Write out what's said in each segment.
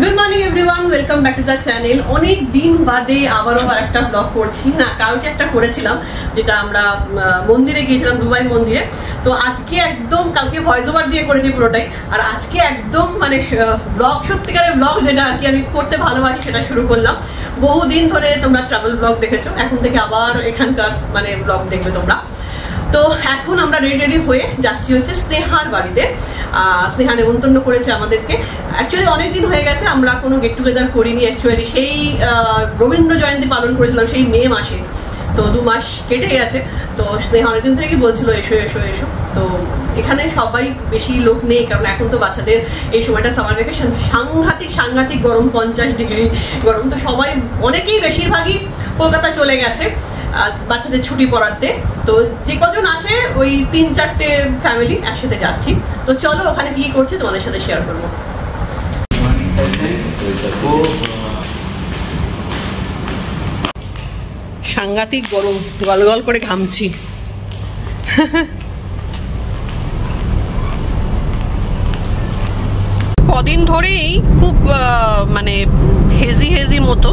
Good morning everyone, welcome back to the channel. অনেক দিন বাদে আবারও আরেকটা ব্লগ করছি। না, কালকে একটা করেছিলাম, যেটা আমরা মন্দিরে গিয়েছিলাম, দুবাই মন্দিরে। তো আজকে একদম, কালকে ভয়েস ওভার দিয়ে করেছি পুরোটাই, আর আজকে একদম মানে ব্লগ, সত্যিকারের ব্লগ যেটা আর কি আমি করতে ভালোবাসি সেটা শুরু করলাম। বহুদিন ধরে তোমরা ট্রাভেল ব্লগ দেখেছো, এখন থেকে আবার এখানকার মানে ব্লগ দেখবে তোমরা। তো এখন আমরা রেডি হয়ে যাচ্ছি হচ্ছে স্নেহার বাড়িতে। স্নেহা নেমন্তন্ন করেছে আমাদেরকে। অ্যাকচুয়ালি অনেকদিন হয়ে গেছে আমরা কোনো গেট টুগেদার করিনি। অ্যাকচুয়ালি সেই রবীন্দ্র জয়ন্তী পালন করেছিলাম সেই মে মাসে, তো 2 মাস কেটে গেছে। তো স্নেহা অনেকদিন থেকেই বলছিল এসো এসো এসো। তো এখানে সবাই বেশি লোক নেই, কারণ এখন তো বাচ্চাদের এই সময়টা সামার ভ্যাকেশন, সাংঘাতিক গরম, 50 ডিগ্রি গরম। তো সবাই অনেকেই বেশিরভাগই কলকাতা চলে গেছে বাচ্চাদের ছুটি পড়াতে। তো যে কজন আছে ওই 3-4টে ফ্যামিলি একসাথে যাচ্ছি। তো চলো ওখানে কি করছে তোমাদের সাথে শেয়ার করবো। সাংঘাতিক গরম, গলগল করে ঘামছি। কদিন ধরেই খুব মানে হেজি মতো,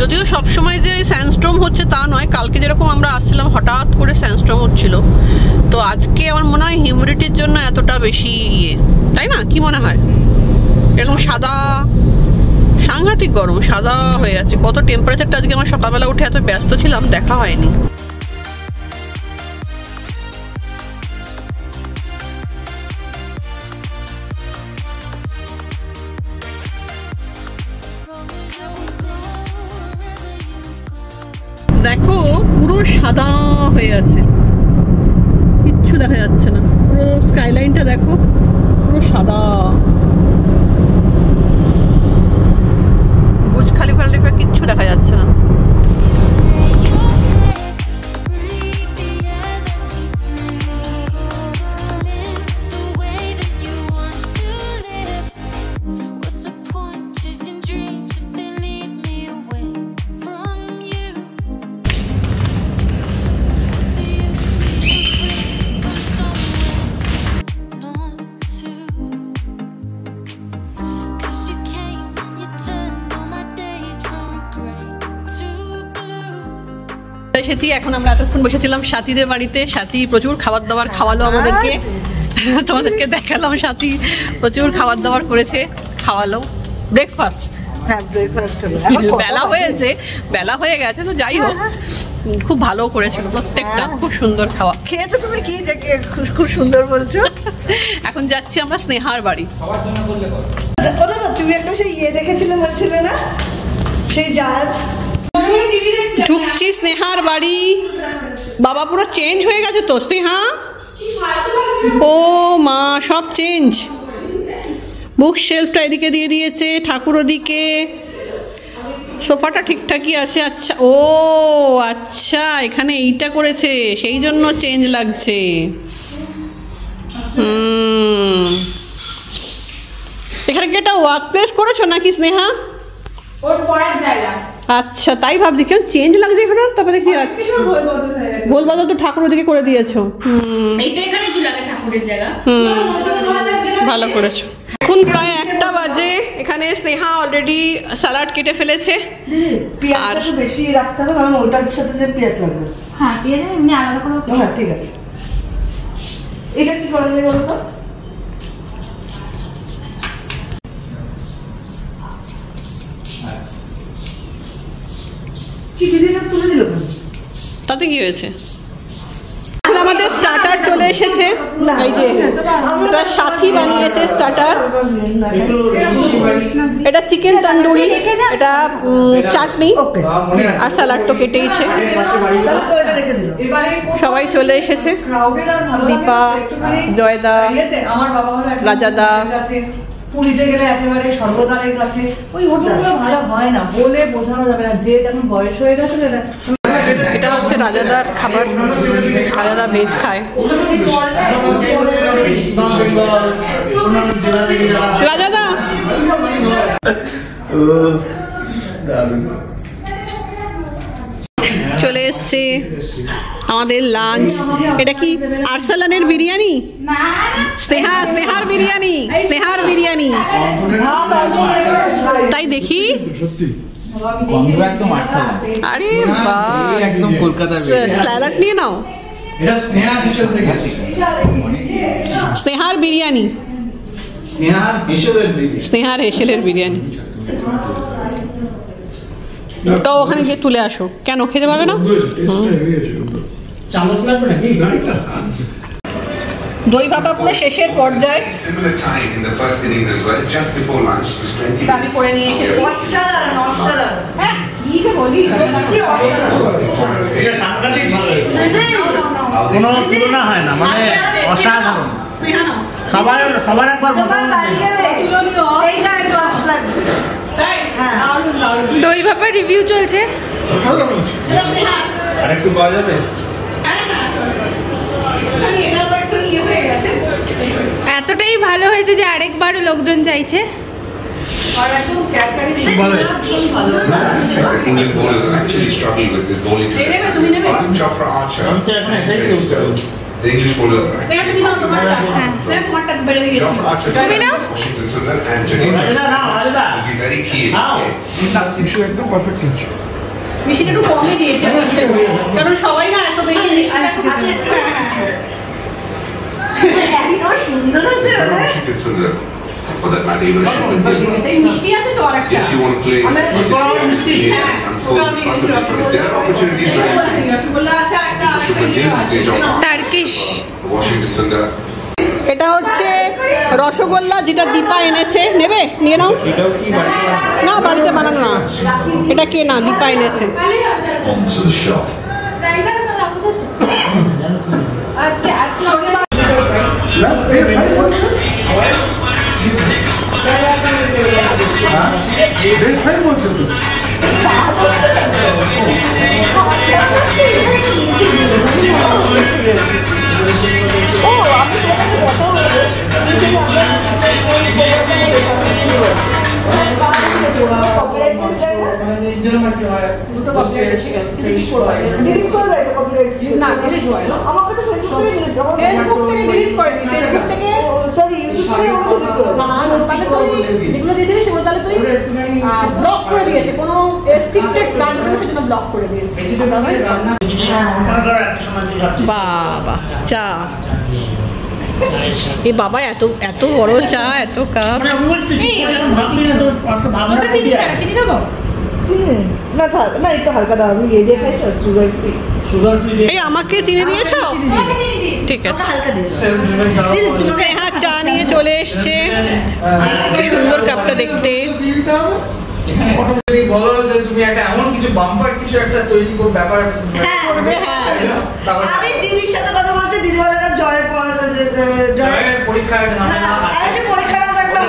যদিও সবসময় যে স্যান্ডস্টর্ম হচ্ছে তা নয়। কালকে যেরকম আমরা আসছিলাম হঠাৎ করে স্যান্ডস্টর্ম হচ্ছিল, তো আজকে আমার মনে হয় হিউমিডিটির জন্য এতটা বেশি তাই না? কি মনে হয়? এরকম সাদা, সাংঘাতিক গরম, সাদা হয়ে যাচ্ছে। কত টেম্পারেচারটা আজকে আমার সকালবেলা উঠে এত ব্যস্ত ছিলাম, দেখা হয়নি। দেখো পুরো সাদা হয়ে আছে, কিচ্ছু দেখা যাচ্ছে না। পুরো স্কাইলাইনটা দেখো, পুরো সাদা। বুর্জ খলিফা কিচ্ছু দেখা যাচ্ছে না। এসেছি, এখন আমরা এতক্ষণ বসেছিলাম সাথীদের বাড়িতে। সাথী প্রচুর খাবার দাবার খাওয়ালো আমাদেরকে, তোমাদেরকে দেখালাম। সাথী প্রচুর খাবার দাবার করেছে, খাওয়ালো। ব্রেকফাস্ট, হ্যাঁ ব্রেকফাস্ট হলো। বেলা হয়ে গেছে, তো যাই হোক খুব ভালো করেছিল প্রত্যেকটা, খুব সুন্দর খাওয়া। খেয়েছো তুমি? কি যে খুব সুন্দর বলছো। এখন যাচ্ছি আমরা স্নেহার বাড়ি। ওটা তো তুমি একটা সেই দেখেছিলে বলছিলে না, সেই জাহাজ। ঢুকছি স্নেহার বাড়ি। বাবা পুরো চেঞ্জ হয়ে গেছে তো স্নেহা। ও মা, সব চেঞ্জ। বুক শেলফটা এদিকে দিয়ে দিয়েছে, ঠাকুর ওদিকে, সোফাটা ঠিকঠাকই আছে। আচ্ছা, ও আচ্ছা, এখানে এইটা করেছে, সেই জন্য চেঞ্জ লাগছে। এখানে কি একটা ওয়ার্ক প্লেস করেছো নাকি স্নেহা? ওর পড়ার জায়গা। আচ্ছা, তাই ভাবছি কেন চেঞ্জ লাগছে এখানে। তবে দেখছি ভোল বদল তো ঠাকুর ওদিকে করে দিয়েছো। এইটা এখানে ছিল আগে ঠাকুরের জায়গা। ভালো করেছো। এখন প্রায় 1টা বাজে। এখানে স্নেহা অলরেডি স্যালাড কেটে ফেলেছে। পেঁয়াজটা একটু বেশি রাখতে হবে, কারণ ওটার সাথে যে পেঁয়াজ লাগবে। হ্যাঁ, পেঁয়াজ এমনি আলাদা করে। হ্যাঁ ঠিক আছে। এটা কি করা যায় বলো তো? কি দিদিটা তুলে দিল তাতে কি হয়েছে? এখন আমাদের স্টার্টার চলে এসেছে। এই যে এটা সাথী বানিয়েছে স্টার্টার। এটা চিকেন তন্দুরি, এটা চাটনি, আর স্যালাড তো কেটেইছে। সবাই চলে এসেছে। দীপা, জয়দা, রাজাদা। পুরীতে গেলে একেবারে সর্বদারের কাছে ওই হোটেলগুলো ভালো হয় না, বলে বোঝানো যাবে না, যে এখন বয়স হয়ে গেছে। এটা হচ্ছে রাজাদার খাবার, রাজাদা ভেজ খায়। রাজাদা চলে এসছে আমাদের লাঞ্চ। এটা কি আরসালানের বিরিয়ানি? স্নেহার বিরিয়ানি, স্নেহার বিরিয়ানি। তাই দেখি সত্যি গন্ধ একদম আটসালা। আরে এই বাহ একদম কলকাতার স্যালাড নিয়ে নাও এটা স্নেহা হিসেব থেকে স্নেহার বিরিয়ানি স্নেহার হিসেবের বিরিয়ানি স্নেহার হেসেলের বিরিয়ানি তো ওখানে গিয়ে তুলে আসো কেন খেতে পারবে না চামচ লাগবে নাকি দই ভাপা পুরো শেষের পর্যায়ে Similar time in the first innings as well, just before lunch, was 20 আমি করে নিয়ে এসেছি অসাধারণ অসাধারণ হ্যাঁ কি যে বলি কি অসাধারণ এটা সাংঘাতিক ভালো হয়েছে কোনো তুলনা হয় না মানে অসাধারণ স্নেহা নাও সবার একবার তোমার বাড়ি গেলে এইটা ক্লাস লাগবে তাই হ্যাঁ দই ভাপার রিভিউ চলছে। এটা স্নেহা আর একটু পাওয়া যাবে এতটাই ভালো হয়েছে যে আরেকবারও লোকজন চাইছে। ভালো The England bowlers are actually struggling with this bowling. Arjun Chopra Archer. The English bowlers are Sneha তুমি নাও তোমারটা স্নেহা তোমারটা বেড়ে দিয়েছি Chopra Archer, তুমি নাও। Washington Sundar and Jadeja will be very key in this game. একদম পারফেক্ট হচ্ছে মিষ্টিটা একটু কমই দিয়েছে কারণ সবাই না এত বেশি মিষ্টিটা এত সুন্দর হচ্ছে Washington Sundar, for that matter, even Sheffield Gill. এই মিষ্টি আছে তো আরেকটা Yes, you want to play there are opportunities for rasgulla আছে আরেকটা Sheffield Gill to play Chopra Archer. Turkish Washington Sundar. এটা হচ্ছে রসগোল্লা যেটা দীপা এনেছে নেবে নিয়ে নাও এটাও কি বাড়িতে না বাড়িতে বানানো না এটা কে না দীপা এনেছে Onto the shot. বলছো তো দুটো কমপ্লিট এসে গেছে ডিলিট করে ডিলিট করে দেয় তো কপিরাইট না ডিলিট হয় না আমাকে তো ফেসবুক থেকে ডিলিট আমার ফেসবুক থেকে ডিলিট করেনি ফেসবুক থেকে সরি ইউটিউব থেকে আমাকে ডিলিট করে না তাহলে তুই যেগুলো দিয়েছিলি সেগুলো তাহলে তুই ব্লক করে দিয়েছে কোনো রেস্ট্রিক্টেড গান ছিল সেজন্য ব্লক করে দিয়েছে বাবা চা এই বাবা এত এত বড় চা এত কাপ চিনি দেবো? চিনি না থাক না একটু হালকা দাও আমি এই দেখাই তো সুগার ফ্রি এই আমাকে চিনি দিয়েছো ঠিক আছে হালকা দিস স্নেহা চা নিয়ে চলে এসছে কি সুন্দর কাপটা দেখতে বলো যে তুমি একটা এমন কিছু বাম্পার কিছু একটা তৈরি করো ব্যাপার আমি দিদির সাথে কথা বলতে দিদি বলে না জয়ের জয়ের পরীক্ষা একটা পরীক্ষা না থাকলে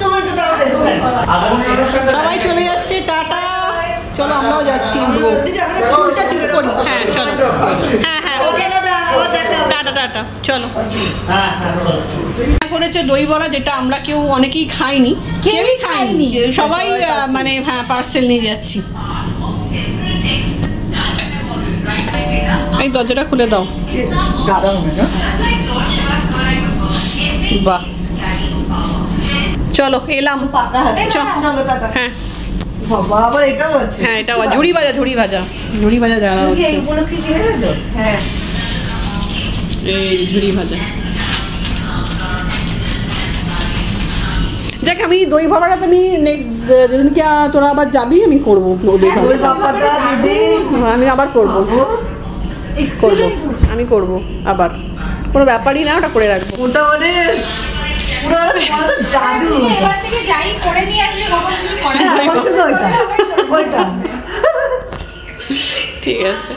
তোমার তো দাও দেখো সবাই চলে যাচ্ছে টাটা চলো আমরাও যাচ্ছি দিদি আমরা কোনটা দিবে করি হ্যাঁ চলো হ্যাঁ হ্যাঁ ওকে দাদা আবার দেখা টাটা টাটা চলো করেছে দই বড়া যেটা আমরা কেউ অনেকেই খাইনি কেউই খাইনি সবাই মানে হ্যাঁ পার্সেল নিয়ে যাচ্ছি এই দরজাটা খুলে দাও দাদা বাহ চলো এলাম চলো টাটা হ্যাঁ বাবা আবার এটাও আছে হ্যাঁ এটা ঝুড়ি ভাজা জানা তুমি কি হচ্ছে এই উপলক্ষে কিনে গেছো হ্যাঁ এই ঝুড়ি ভাজা দেখ আমি দই ভাবাটা তো আমি নেক্সট যেদিনকে তোরা আবার যাবি আমি করবো দই ওই ভাবা বাবাটা দিদি আমি আবার করবো আমি করবো আবার কোনো ব্যাপারই না ওটা করে রাখবো ওটা মানে পুরো জাদু এবার থেকে যাই করে নিয়ে আসলে কখন কিছু করে না। আমার শুধু ওইটা ঠিক আছে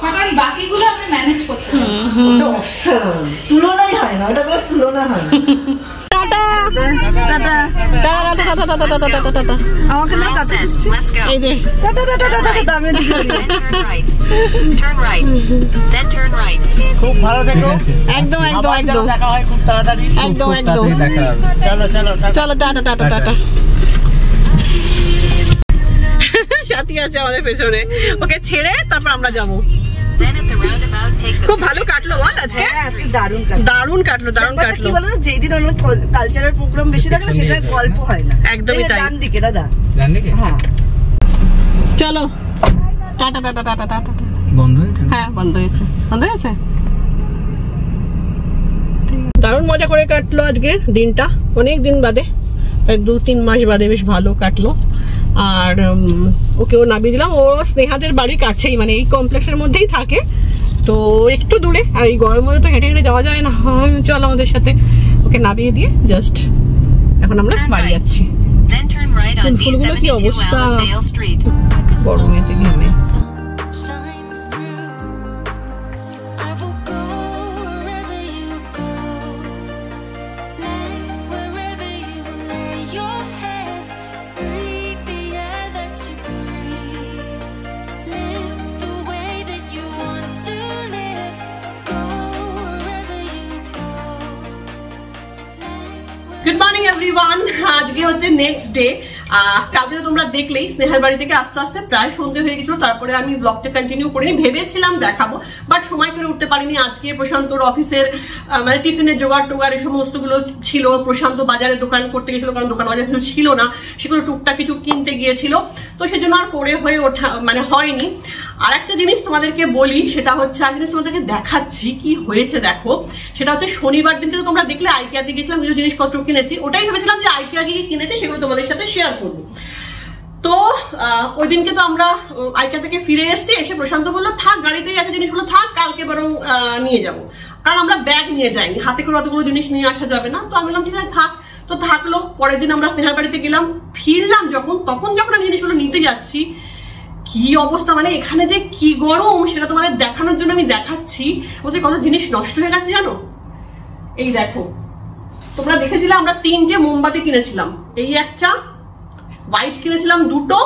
কারণ বাকিগুলো আমরা ম্যানেজ করতে পারি। ওটা অসাধারণ তুলনাই হয় না ওটা কোনো তুলনা হয় না tata tata tata tata tata tata tata tata আমাকে না টাটা দিচ্ছে এই যে টাটা টাটা টাটা টাটা আমি দিকে Turn right. Then turn right. খুব ভালো থেকো একদম একদম একদম দেখা হয় খুব তাড়াতাড়ি একদম একদম চলো চলো চলো টাটা টাটা টাটা সাথী আছে আমাদের পেছনে ওকে ছেড়ে তারপর আমরা যাবো Then at the roundabout, take the খুব ভালো কাটলো বল আজকে? হ্যাঁ আজকে দারুণ কাজ। দারুণ কাটলো, দারুণ ব্যাপারটা কাটলো। কি বলতো, যেদিন অনেক কালচারাল প্রোগ্রাম বেশি থাকে না, সেটা গল্প হয় না। একদমই এই যে তাই। ডান দিকে দাদা। ডান দিকে? হ্যাঁ চলো টাটা টাটা টাটা টাটা। বন্ধ হয়েছে? হ্যাঁ বন্ধ হয়েছে, বন্ধ হয়েছে। দারুণ মজা করে কাটলো আজকে দিনটা, অনেক দিন বাদে, প্রায় 2-3 মাস বাদে বেশ ভালো কাটলো। আর ওকেও নামিয়ে দিলাম। ও স্নেহাদের বাড়ির কাছেই, মানে এই কমপ্লেক্সের মধ্যেই থাকে, তো একটু দূরে, আর এই গরমের মধ্যে তো হেঁটে হেঁটে যাওয়া যায় না। চল আমাদের সাথে, ওকে নামিয়ে দিয়ে জাস্ট এখন আমরা বাড়ি যাচ্ছি। then turn right on ফুলগুলো কি D72 অবস্থা, Alasale Street. গরমেতে ঘেমে। shines through. I will go wherever you go. Lay wherever you lay your head. Breathe the air that you breathe. Live the way that you want to live. Go wherever you go. Good morning everyone. আজকে হচ্ছে next day. কালকে তোমরা দেখলেই স্নেহার বাড়ি থেকে আস্তে আস্তে প্রায় সন্ধ্যে হয়ে গেছিল, তারপরে আমি ব্লগটা কন্টিনিউ করিনি, ভেবেছিলাম দেখাবো, বাট সময় করে উঠতে পারিনি। আজকে প্রশান্তর অফিসের মানে টিফিনের জোগাড় টোগাড় এই সমস্তগুলো ছিল। প্রশান্ত বাজারে দোকান করতে গেছিল, কারণ দোকান বাজার কিছু ছিল না, সেগুলো টুকটাক কিছু কিনতে গিয়েছিল, তো সেজন্য আর করে হয়ে ওঠা মানে হয়নি। আর একটা জিনিস তোমাদেরকে বলি, সেটা হচ্ছে আর জিনিস তোমাদেরকে দেখাচ্ছি কি হয়েছে দেখো। সেটা হচ্ছে শনিবার দিন থেকে তোমরা দেখলে আইকিয়াতে গেছিলাম, কিছু জিনিসপত্র কিনেছি। ওটাই ভেবেছিলাম যে আইকিয়া গিয়ে কিনেছি সেগুলো তোমাদের সাথে শেয়ার করবো। তো ওই দিনকে তো আমরা আইকিয়া থেকে ফিরে এসেছি, এসে প্রশান্ত বললো থাক গাড়িতেই আছে জিনিসগুলো, থাক কালকে বরং নিয়ে যাবো, কারণ আমরা ব্যাগ নিয়ে যাইনি, হাতে করে অতগুলো জিনিস নিয়ে আসা যাবে না। তো আমি বললাম ঠিক আছে থাক। তো থাকলো। পরের দিন আমরা স্নেহার বাড়িতে গেলাম, ফিরলাম তখন যখন আমি জিনিসগুলো নিতে যাচ্ছি, কি অবস্থা, মানে এখানে যে কি গরম সেটা তোমাদের দেখানোর জন্য আমি দেখাচ্ছি। ওদের কত জিনিস নষ্ট হয়ে গেছে জানো। এই দেখো, তোমরা দেখেছিলে আমরা 3টে মোমবাতি কিনেছিলাম, এই একটা হোয়াইট কিনেছিলাম 2টো,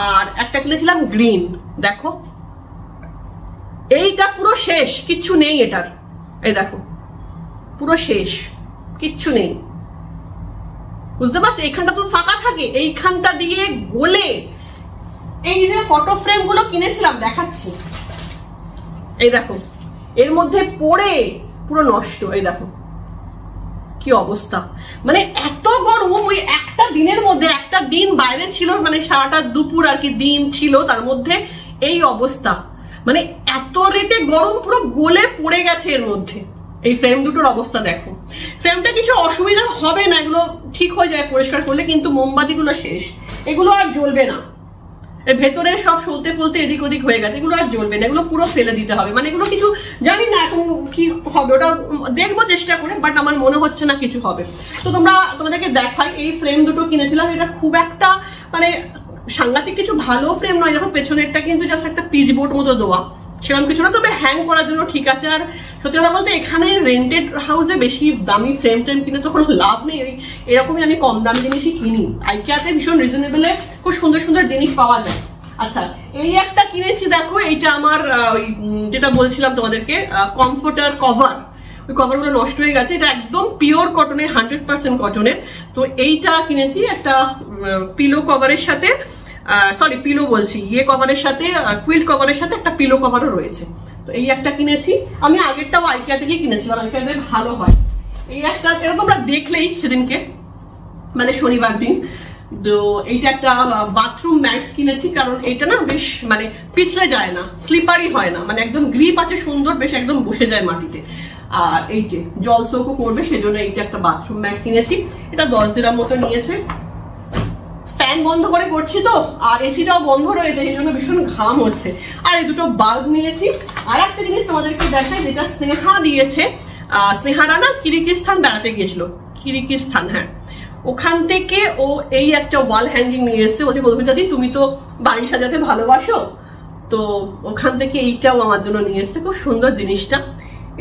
আর একটা কিনেছিলাম গ্রিন। দেখো এইটা পুরো শেষ, কিচ্ছু নেই এটার। এই দেখো পুরো শেষ, কিচ্ছু নেই, বুঝতে পারছো? এইখানটা তো ফাঁকা থাকে, এইখানটা দিয়ে গলে এই যে ফটো ফ্রেম গুলো কিনেছিলাম দেখাচ্ছি, এই দেখো এর মধ্যে পড়ে পুরো নষ্ট। এই দেখো কি অবস্থা, মানে এত গরম। ওই একটা দিনের মধ্যে, একটা দিন বাইরে ছিল, মানে সারাটা দুপুর আর কি দিন ছিল, তার মধ্যে এই অবস্থা, মানে এত রেটে গরম পুরো গলে পড়ে গেছে এর মধ্যে। এই ফ্রেম দুটোর অবস্থা দেখো। ফ্রেমটা কিছু অসুবিধা হবে না, এগুলো ঠিক হয়ে যায় পরিষ্কার করলে, কিন্তু মোমবাতিগুলো শেষ, এগুলো আর জ্বলবে না। এর ভেতরে সব সলতে ফলতে এদিক ওদিক হয়ে গেছে, এগুলো আর জ্বলবে না, এগুলো পুরো ফেলে দিতে হবে। মানে এগুলো কিছু জানি না এখন কি হবে, ওটা দেখবো চেষ্টা করে, বাট আমার মনে হচ্ছে না কিছু হবে। তো তোমাদেরকে দেখাই, এই ফ্রেম দুটো কিনেছিলাম, এটা খুব একটা মানে সাংঘাতিক কিছু ভালো ফ্রেম নয়। যখন পেছনেরটা কিন্তু জাস্ট একটা পিচ বোর্ড মতো দেওয়া, সেরকম কিছু না, তবে হ্যাং করার জন্য ঠিক আছে। আর সত্যি কথা বলতে এখানে রেন্টেড হাউসে বেশি দামি ফ্রেম টেম কিনে তো কোনো লাভ নেই, এরকমই আমি কম দামি জিনিসই কিনি। আইকিয়াতে ভীষণ রিজনেবলে খুব সুন্দর সুন্দর জিনিস পাওয়া যায়। আচ্ছা, এই একটা কিনেছি দেখো, এইটা আমার ওই যেটা বলছিলাম তোমাদেরকে কমফোর্টার কভার, ওই কভারগুলো নষ্ট হয়ে গেছে, এটা একদম পিওর কটনের, 100% কটনের। তো এইটা কিনেছি একটা পিলো কভারের সাথে, সরি পিলো বলছি, ইয়ে কভারের সাথে, কুইল্ট কভারের সাথে একটা পিলো কভারও রয়েছে। তো এই একটা কিনেছি, আমি আগেরটাও আইকিয়া থেকেই কিনেছিলাম, আইকিয়াতে ভালো হয়। এই একটা এরকম আমরা দেখলেই সেদিনকে, মানে শনিবার দিন। তো এইটা একটা বাথরুম ম্যাট কিনেছি, কারণ এটা না বেশ মানে পিছলে যায় না, স্লিপারি হয় না, মানে একদম গ্রিপ আছে সুন্দর, বেশ একদম বসে যায় মাটিতে। আর এই যে জল সোকও করবে, সেজন্য এইটা একটা বাথরুম ম্যাট কিনেছি, এটা 10 দিরাম মতো নিয়েছে। ফ্যান বন্ধ করে করছি তো, আর এসিটাও বন্ধ রয়েছে, সেই জন্য ভীষণ ঘাম হচ্ছে। আর এই দুটো বাল্ব নিয়েছি। আর একটা জিনিস তোমাদেরকে দেখাই, যেটা স্নেহা দিয়েছে। স্নেহারা না কিরগিজস্তান বেড়াতে গিয়েছিল, কিরগিজস্তান, হ্যাঁ, ওখান থেকে ও এই একটা ওয়াল হ্যাঙ্গিং নিয়ে এসছে। বলছে বলবি তুমি তো বাড়ি সাজাতে ভালোবাসো, তো ওখান থেকে এইটাও আমার জন্য নিয়ে এসছে, খুব সুন্দর জিনিসটা।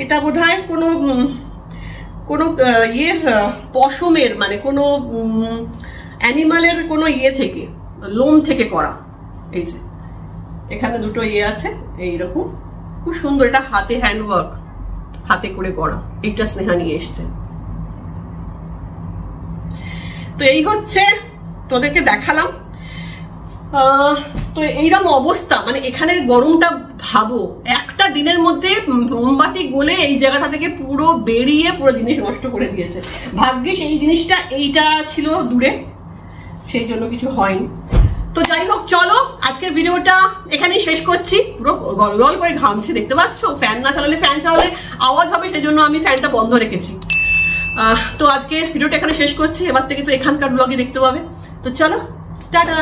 এটা বোধহয় কোনো ইয়ের পশমের, মানে কোনো অ্যানিমালের কোনো ইয়ে থেকে, লোম থেকে করা। এই যে এখানে দুটো ইয়ে আছে এইরকম, খুব সুন্দর, এটা হাতে হ্যান্ডওয়ার্ক, হাতে করে করা। এইটা স্নেহা নিয়ে এসছে। তো এই হচ্ছে তোদেরকে দেখালাম। তো এইরকম অবস্থা, মানে এখানের গরমটা ভাবো, একটা দিনের মধ্যে মোমবাতি গলে এই জায়গাটা থেকে পুরো বেরিয়ে পুরো জিনিস নষ্ট করে দিয়েছে। ভাগ্যিস এই জিনিসটা এইটা ছিল দূরে, সেই জন্য কিছু হয়নি। তো যাই হোক, চলো আজকের ভিডিওটা এখানেই শেষ করছি। পুরো গল করে ঘামছে, দেখতে পাচ্ছ। ফ্যান না চালালে, ফ্যান চালালে আওয়াজ হবে, সেই জন্য আমি ফ্যানটা বন্ধ রেখেছি। তো আজকের ভিডিওটা এখানে শেষ করছি। এবার থেকে তো এখানকার ব্লগে দেখতে পাবে। তো চলো, টাটা।